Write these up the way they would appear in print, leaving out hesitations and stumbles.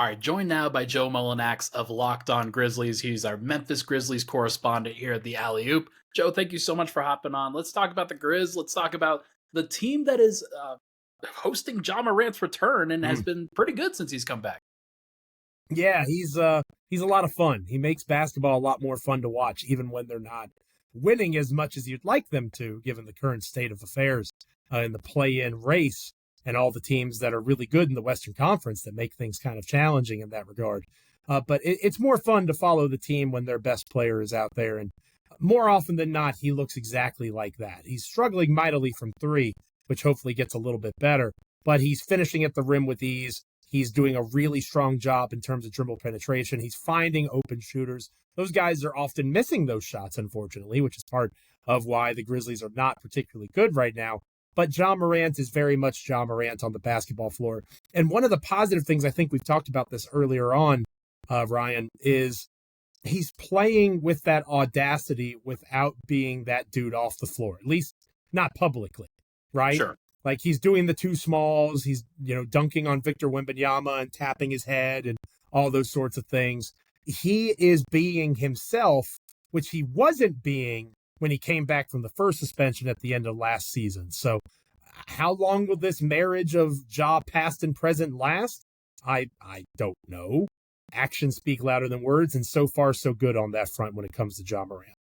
All right, joined now by Joe Mullinax of Locked On Grizzlies. He's our Memphis Grizzlies correspondent here at the Alley Oop. Joe, thank you so much for hopping on. Let's talk about the Grizz. Let's talk about the team that is hosting Ja Morant's return and has been pretty good since he's come back. Yeah, he's a lot of fun. He makes basketball a lot more fun to watch, even when they're not winning as much as you'd like them to, given the current state of affairs in the play-in race and all the teams that are really good in the Western Conference that make things kind of challenging in that regard. But it's more fun to follow the team when their best player is out there. And more often than not, he looks exactly like that. He's struggling mightily from three, which hopefully gets a little bit better. But he's finishing at the rim with ease. He's doing a really strong job in terms of dribble penetration. He's finding open shooters. Those guys are often missing those shots, unfortunately, which is part of why the Grizzlies are not particularly good right now. But Ja Morant is very much Ja Morant on the basketball floor. And one of the positive things, I think we've talked about this earlier on, Ryan, is he's playing with that audacity without being that dude off the floor, at least not publicly, right? Sure. Like he's doing the two smalls, he's, dunking on Victor Wembanyama and tapping his head and all those sorts of things. He is being himself, which he wasn't being when he came back from the first suspension at the end of last season. So how long will this marriage of Ja past and present last? I don't know. Actions speak louder than words, and so far so good on that front when it comes to Ja Morant.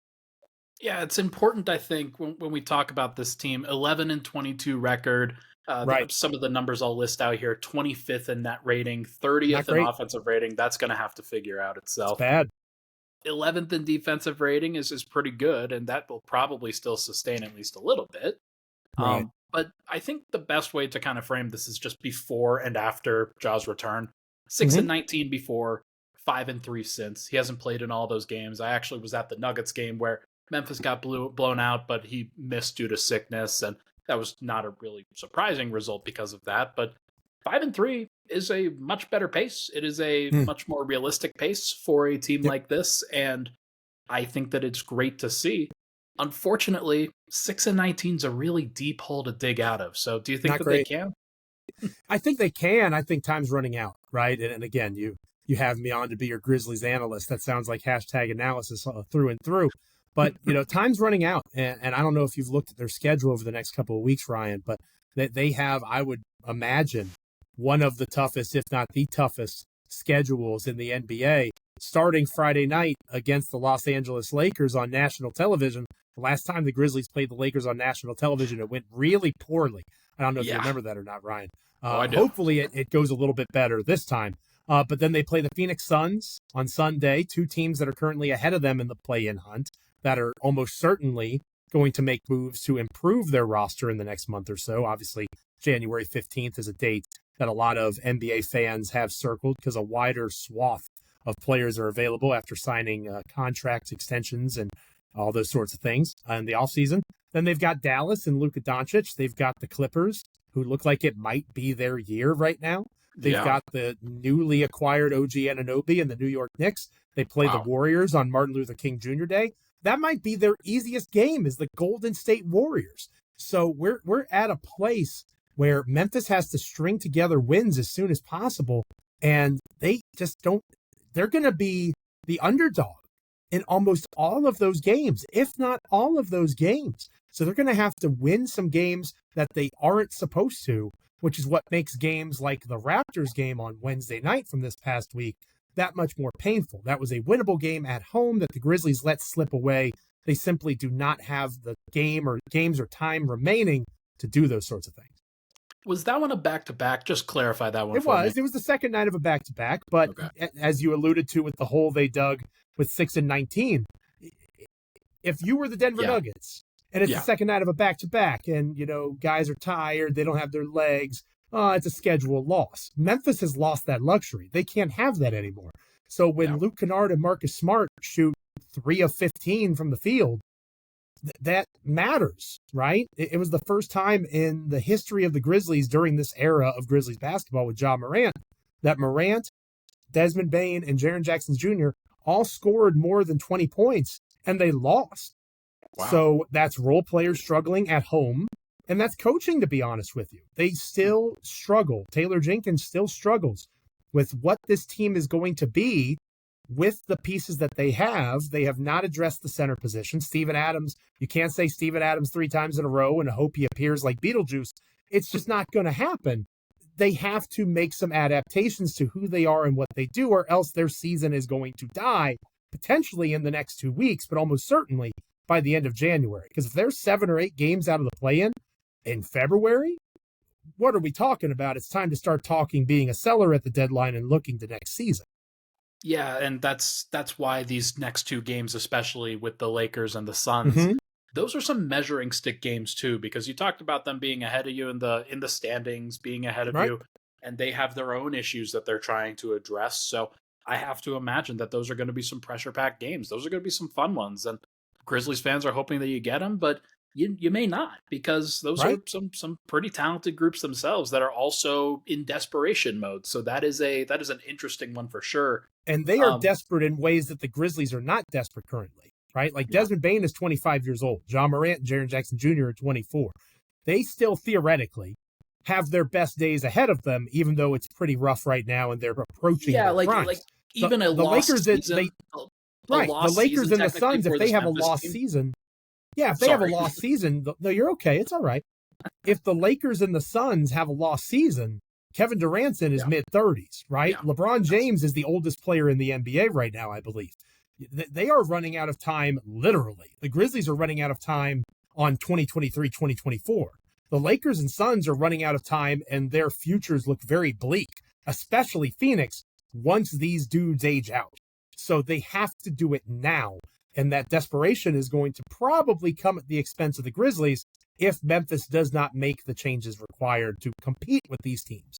Yeah, it's important, I think, when we talk about this team, 11-22 record. Right. Some of the numbers I'll list out here, 25th in net rating, 30th in offensive rating. That's going to have to figure out itself. It's bad. 11th in defensive rating is pretty good, and that will probably still sustain at least a little bit. Right. But I think the best way to kind of frame this is just before and after Ja's return. 6-19 before, 5-3 since. He hasn't played in all those games. I actually was at the Nuggets game where Memphis got blown out, but he missed due to sickness, and that was not a really surprising result because of that. But 5-3 is a much better pace. It is a much more realistic pace for a team like this, and I think that it's great to see. Unfortunately, 6-19 is a really deep hole to dig out of. So do you think they can? I think they can. I think time's running out, right? And again, you have me on to be your Grizzlies analyst. That sounds like hashtag analysis through and through. But, time's running out. And I don't know if you've looked at their schedule over the next couple of weeks, Ryan, but they have, I would imagine, one of the toughest, if not the toughest, schedules in the NBA, starting Friday night against the Los Angeles Lakers on national television. The last time the Grizzlies played the Lakers on national television, it went really poorly. I don't know if you remember that or not, Ryan. I do. Hopefully it goes a little bit better this time. But then they play the Phoenix Suns on Sunday, two teams that are currently ahead of them in the play-in hunt that are almost certainly going to make moves to improve their roster in the next month or so. Obviously, January 15th is a date that a lot of NBA fans have circled because a wider swath of players are available after signing contract extensions and all those sorts of things in the offseason. Then they've got Dallas and Luka Doncic. They've got the Clippers, who look like it might be their year right now. They've got the newly acquired OG Anunoby and the New York Knicks. They play the Warriors on Martin Luther King Jr. Day. That might be their easiest game, is the Golden State Warriors. So we're at a place where Memphis has to string together wins as soon as possible, and they just don't. They're going to be the underdog in almost all of those games, if not all of those games. So they're going to have to win some games that they aren't supposed to, which is what makes games like the Raptors game on Wednesday night from this past week that much more painful. That was a winnable game at home that the Grizzlies let slip away. They simply do not have the games or time remaining to do those sorts of things. Was that one a back-to-back? Just clarify that one It was. It was the second night of a back-to-back, but as you alluded to with the hole they dug with 6-19, if you were the Denver Nuggets and it's the second night of a back-to-back and, guys are tired, they don't have their legs, it's a schedule loss. Memphis has lost that luxury. They can't have that anymore. So when Luke Kennard and Marcus Smart shoot 3 of 15 from the field, that matters, right? It was the first time in the history of the Grizzlies during this era of Grizzlies basketball with Ja Morant that Morant, Desmond Bane, and Jaren Jackson Jr. all scored more than 20 points, and they lost. Wow. So that's role players struggling at home, and that's coaching, to be honest with you. They still struggle. Taylor Jenkins still struggles with what this team is going to be with the pieces that they have. They have not addressed the center position. Steven Adams, you can't say Steven Adams 3 times in a row and hope he appears like Beetlejuice. It's just not going to happen. They have to make some adaptations to who they are and what they do, or else their season is going to die, potentially in the next 2 weeks, but almost certainly by the end of January. Because if there's 7 or 8 games out of the play-in in February, what are we talking about? It's time to start talking being a seller at the deadline and looking to next season. Yeah, and that's why these next 2 games, especially with the Lakers and the Suns, those are some measuring stick games too, because you talked about them being ahead of you in the standings, being ahead of you, and they have their own issues that they're trying to address. So I have to imagine that those are going to be some pressure-packed games. Those are going to be some fun ones, and Grizzlies fans are hoping that you get them, but you may not, because those are some pretty talented groups themselves that are also in desperation mode. So that is an interesting one for sure. And they are desperate in ways that the Grizzlies are not desperate currently, right? Like Desmond Bane is 25 years old. John Morant and Jaren Jackson Jr. are 24. They still theoretically have their best days ahead of them, even though it's pretty rough right now and they're approaching their primes. Like even the lost Lakers, season, the Lakers and the Suns, if they have a lost season, if they have a lost season, no, you're okay. It's all right. If the Lakers and the Suns have a lost season, Kevin Durant's in his mid-30s, right? Yeah. LeBron James is the oldest player in the NBA right now, I believe. They are running out of time, literally. The Grizzlies are running out of time on 2023, 2024. The Lakers and Suns are running out of time, and their futures look very bleak, especially Phoenix, once these dudes age out. So they have to do it now. And that desperation is going to probably come at the expense of the Grizzlies if Memphis does not make the changes required to compete with these teams.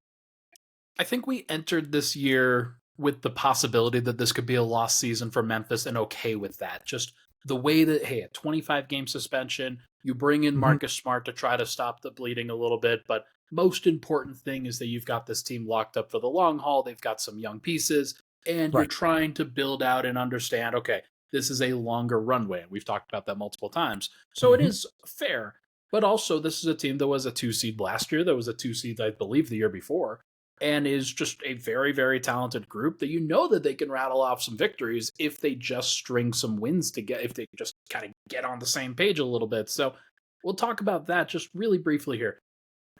I think we entered this year with the possibility that this could be a lost season for Memphis, and okay with that. Just the way that, hey, a 25-game suspension, you bring in Marcus Smart to try to stop the bleeding a little bit, but most important thing is that you've got this team locked up for the long haul. They've got some young pieces, and you're trying to build out and understand, okay, this is a longer runway. We've talked about that multiple times. So it is fair. But also, this is a team that was a 2 seed last year. That was a 2 seed, I believe, the year before. And is just a very, very talented group that you know that they can rattle off some victories if they just string some wins together, if they just kind of get on the same page a little bit. So we'll talk about that just really briefly here.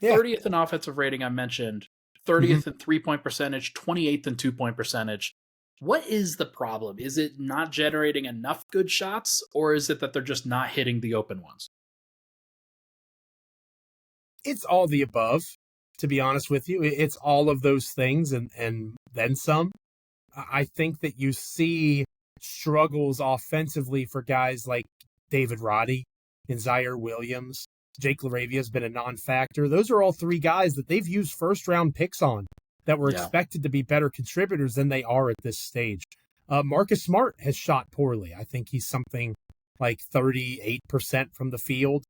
30th in offensive rating, I mentioned. 30th in 3-point percentage, 28th in 2-point percentage. What is the problem? Is it not generating enough good shots, or is it that they're just not hitting the open ones? It's all the above, to be honest with you. It's all of those things and then some. I think that you see struggles offensively for guys like David Roddy and Ziaire Williams. Jake LaRavia has been a non-factor. Those are all 3 guys that they've used first-round picks on that were expected to be better contributors than they are at this stage. Marcus Smart has shot poorly. I think he's something like 38% from the field,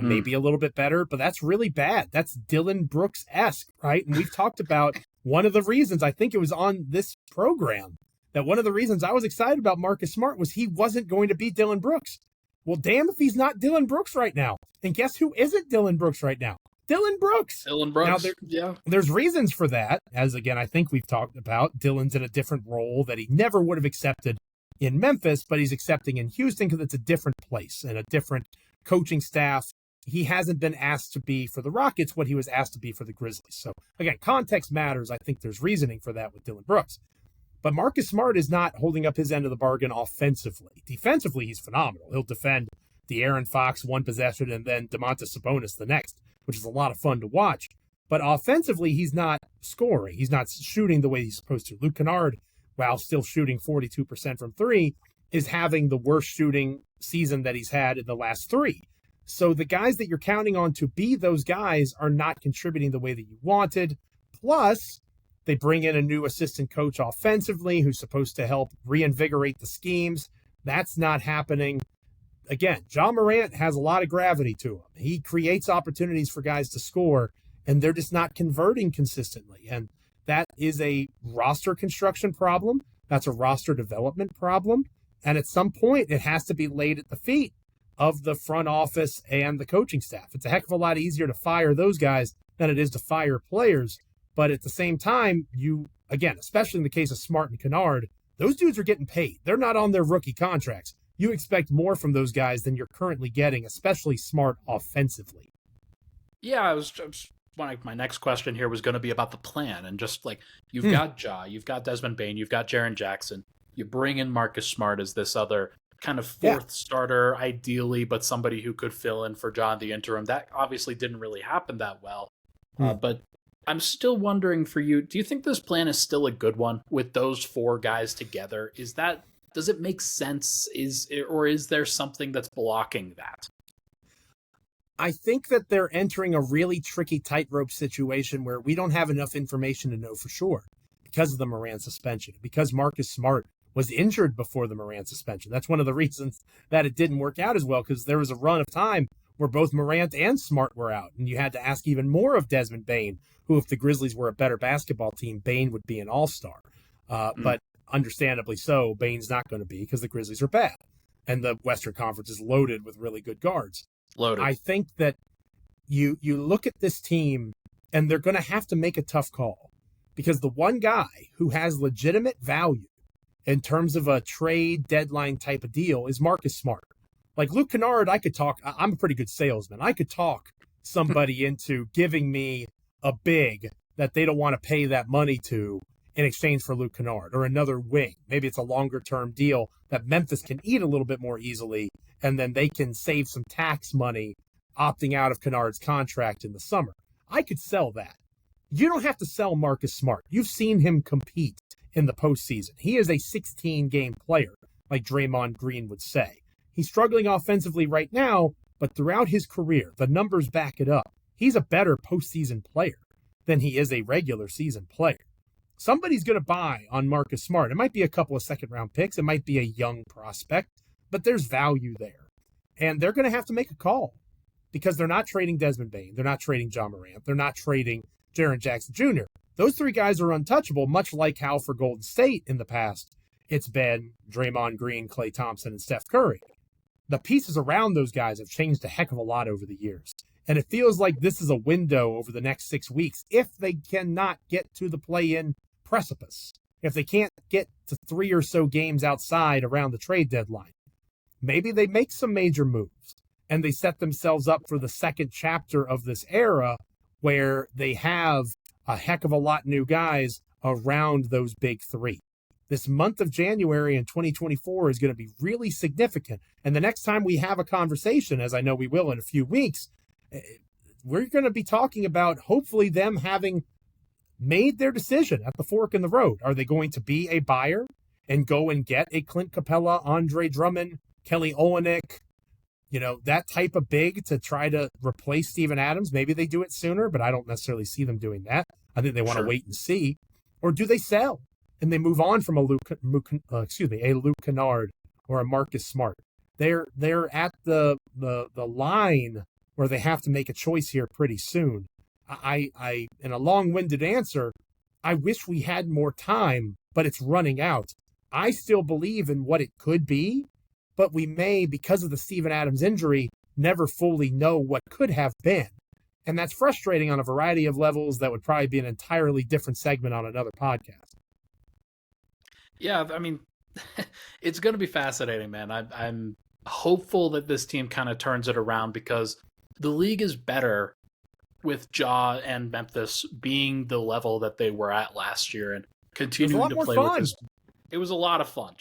maybe a little bit better, but that's really bad. That's Dillon Brooks-esque, right? And we've talked about one of the reasons, I think it was on this program, that one of the reasons I was excited about Marcus Smart was he wasn't going to be Dillon Brooks. Well, damn if he's not Dillon Brooks right now. And guess who isn't Dillon Brooks right now? Dillon Brooks. Dillon Brooks, now, there's reasons for that, as, again, I think we've talked about. Dillon's in a different role that he never would have accepted in Memphis, but he's accepting in Houston because it's a different place and a different coaching staff. He hasn't been asked to be for the Rockets what he was asked to be for the Grizzlies. So, again, context matters. I think there's reasoning for that with Dillon Brooks. But Marcus Smart is not holding up his end of the bargain offensively. Defensively, he's phenomenal. He'll defend De'Aaron Fox one possession and then Domantas Sabonis the next, which is a lot of fun to watch. But offensively, he's not scoring. He's not shooting the way he's supposed to. Luke Kennard, while still shooting 42% from 3, is having the worst shooting season that he's had in the last 3. So the guys that you're counting on to be those guys are not contributing the way that you wanted. Plus, they bring in a new assistant coach offensively who's supposed to help reinvigorate the schemes. That's not happening. Again, John Morant has a lot of gravity to him. He creates opportunities for guys to score, and they're just not converting consistently. And that is a roster construction problem. That's a roster development problem. And at some point, it has to be laid at the feet of the front office and the coaching staff. It's a heck of a lot easier to fire those guys than it is to fire players. But at the same time, you again, especially in the case of Smart and Kennard, those dudes are getting paid. They're not on their rookie contracts. You expect more from those guys than you're currently getting, especially Smart offensively. Yeah, I was my next question here was going to be about the plan, and just like you've got Ja, you've got Desmond Bane, you've got Jaren Jackson. You bring in Marcus Smart as this other kind of fourth starter, ideally, but somebody who could fill in for Ja in the interim. That obviously didn't really happen that well, but I'm still wondering for you, do you think this plan is still a good one with those four guys together? Does it make sense? Or is there something that's blocking that? I think that they're entering a really tricky tightrope situation where we don't have enough information to know for sure because of the Morant suspension, because Marcus Smart was injured before the Morant suspension. That's one of the reasons that it didn't work out as well, because there was a run of time where both Morant and Smart were out, and you had to ask even more of Desmond Bane, who, if the Grizzlies were a better basketball team, Bane would be an all-star. But understandably so, Bane's not going to be because the Grizzlies are bad, and the Western Conference is loaded with really good guards. Loaded. I think that you look at this team, and they're going to have to make a tough call, because the one guy who has legitimate value in terms of a trade deadline type of deal is Marcus Smart. Like Luke Kennard, I'm a pretty good salesman. I could talk somebody into giving me a big that they don't want to pay that money to in exchange for Luke Kennard, or another wing. Maybe it's a longer term deal that Memphis can eat a little bit more easily, and then they can save some tax money opting out of Kennard's contract in the summer. I could sell that. You don't have to sell Marcus Smart. You've seen him compete in the postseason. He is a 16-game player, like Draymond Green would say. He's struggling offensively right now, but throughout his career, the numbers back it up. He's a better postseason player than he is a regular season player. Somebody's going to buy on Marcus Smart. It might be a couple of second-round picks. It might be a young prospect, but there's value there. And they're going to have to make a call, because they're not trading Desmond Bane. They're not trading Ja Morant. They're not trading Jaren Jackson Jr. Those three guys are untouchable, much like how for Golden State in the past it's been Draymond Green, Klay Thompson, and Steph Curry. The pieces around those guys have changed a heck of a lot over the years. And it feels like this is a window over the next 6 weeks if they cannot get to the play-in precipice, if they can't get to 3 or so games outside around the trade deadline. Maybe they make some major moves and they set themselves up for the second chapter of this era where they have a heck of a lot new guys around those big three. This month of January in 2024 is going to be really significant. And the next time we have a conversation, as I know we will in a few weeks, we're going to be talking about hopefully them having made their decision at the fork in the road. Are they going to be a buyer and go and get a Clint Capella, Andre Drummond, Kelly Olynyk, that type of big to try to replace Steven Adams? Maybe they do it sooner, but I don't necessarily see them doing that. I think they want to wait and see. Or do they sell and they move on from a Luke Kennard or a Marcus Smart? They're at the line where they have to make a choice here pretty soon. I in a long-winded answer, I wish we had more time, but it's running out. I still believe in what it could be, but we may, because of the Steven Adams injury, never fully know what could have been. And that's frustrating on a variety of levels. That would probably be an entirely different segment on another podcast. Yeah, I mean, it's going to be fascinating, man. I'm hopeful that this team kind of turns it around, because the league is better with Ja and Memphis being the level that they were at last year and continuing to play with this. It was a lot of fun.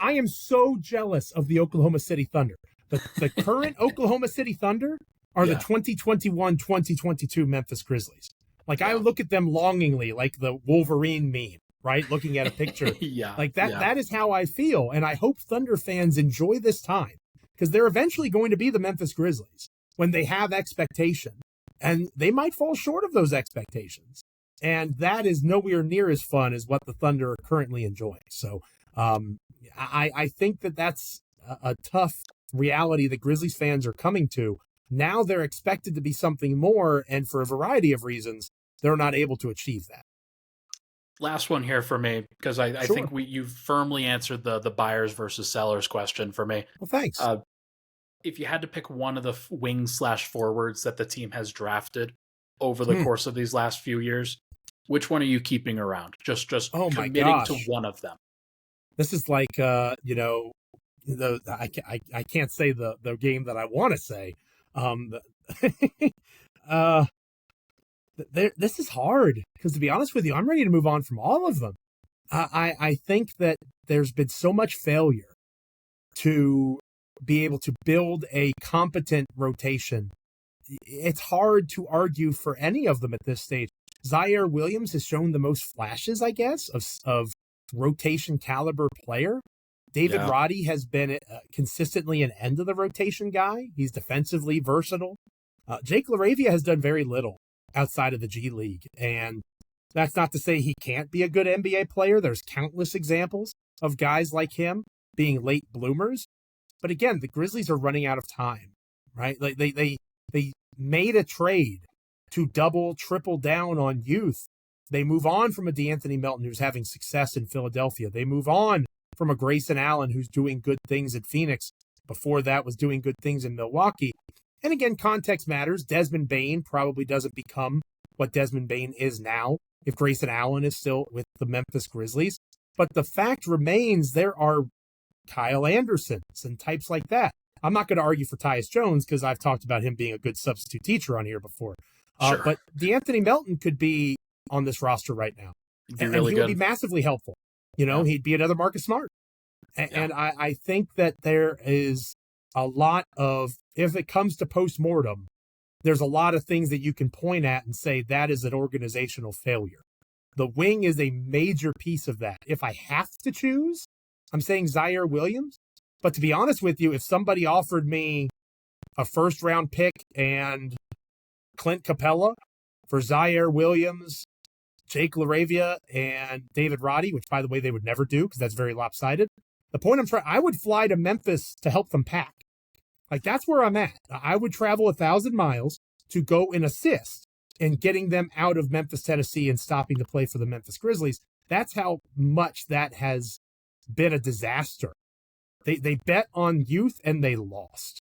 I am so jealous of the Oklahoma City Thunder. The current Oklahoma City Thunder are the 2021-2022 Memphis Grizzlies. I look at them longingly, like the Wolverine meme, right? Looking at a picture. That is how I feel. And I hope Thunder fans enjoy this time, because they're eventually going to be the Memphis Grizzlies when they have expectation. And they might fall short of those expectations. And that is nowhere near as fun as what the Thunder are currently enjoying. So I think that's a tough reality that Grizzlies fans are coming to. Now they're expected to be something more, and for a variety of reasons, they're not able to achieve that. Last one here for me, because I think you firmly answered the buyers versus sellers question for me. Well, thanks. If you had to pick one of the wings/forwards that the team has drafted over the course of these last few years, which one are you keeping around? Just Oh my committing to gosh. one of them. This is like, I can't say the game that I want to say. uh, this is hard because, to be honest with you, I'm ready to move on from all of them. I think that there's been so much failure to be able to build a competent rotation. It's hard to argue for any of them at this stage. Ziaire Williams has shown the most flashes, I guess, of rotation caliber player. David Roddy has been consistently an end of the rotation guy. He's defensively versatile. Jake LaRavia has done very little outside of the G League. And that's not to say he can't be a good NBA player. There's countless examples of guys like him being late bloomers. But again, the Grizzlies are running out of time, right? Like they made a trade to double, triple down on youth. They move on from a DeAnthony Melton who's having success in Philadelphia. They move on from a Grayson Allen who's doing good things at Phoenix. Before that was doing good things in Milwaukee. And again, context matters. Desmond Bane probably doesn't become what Desmond Bane is now if Grayson Allen is still with the Memphis Grizzlies. But the fact remains there are Kyle Andersons and types like that. I'm not going to argue for Tyus Jones because I've talked about him being a good substitute teacher on here before. Sure. But DeAnthony Melton could be on this roster right now. And he would be massively helpful. He'd be another Marcus Smart. And I think that there is a lot of, if it comes to postmortem, there's a lot of things that you can point at and say that is an organizational failure. The wing is a major piece of that. If I have to choose, I'm saying Ziaire Williams. But to be honest with you, if somebody offered me a first-round pick and Clint Capella for Ziaire Williams, Jake LaRavia, and David Roddy, which, by the way, they would never do because that's very lopsided. The point I would fly to Memphis to help them pack. Like, that's where I'm at. I would travel 1,000 miles to go and assist in getting them out of Memphis, Tennessee, and stopping to play for the Memphis Grizzlies. That's how much that has been a disaster. They bet on youth and they lost.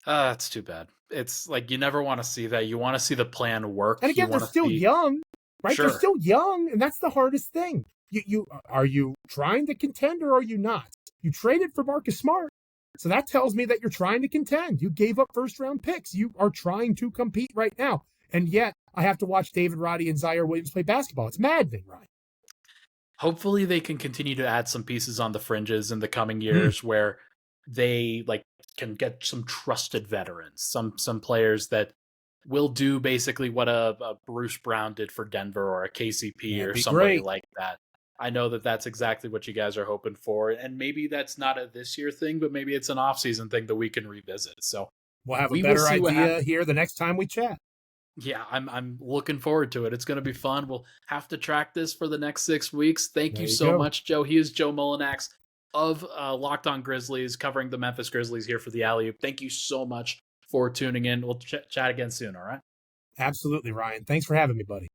That's too bad. It's like you never want to see that. You want to see the plan work. And again, they're still young, right? Sure. They're still young, and that's the hardest thing. You are you trying to contend or are you not? You traded for Marcus Smart, so that tells me that you're trying to contend. You gave up first-round picks. You are trying to compete right now, and yet I have to watch David Roddy and Ziaire Williams play basketball. It's maddening, right? Hopefully they can continue to add some pieces on the fringes in the coming years where they can get some trusted veterans, some players that will do basically what a Bruce Brown did for Denver or a KCP or somebody like that. I know that that's exactly what you guys are hoping for, and maybe that's not a this year thing, but maybe it's an off-season thing that we can revisit. So we'll have a better idea here the next time we chat. Yeah, I'm looking forward to it. It's going to be fun. We'll have to track this for the next 6 weeks. Thank you so much, Joe. He is Joe Mullinax of Locked On Grizzlies, covering the Memphis Grizzlies here for the Alley-Oop. Thank you so much for tuning in. We'll chat again soon, all right? Absolutely, Ryan. Thanks for having me, buddy.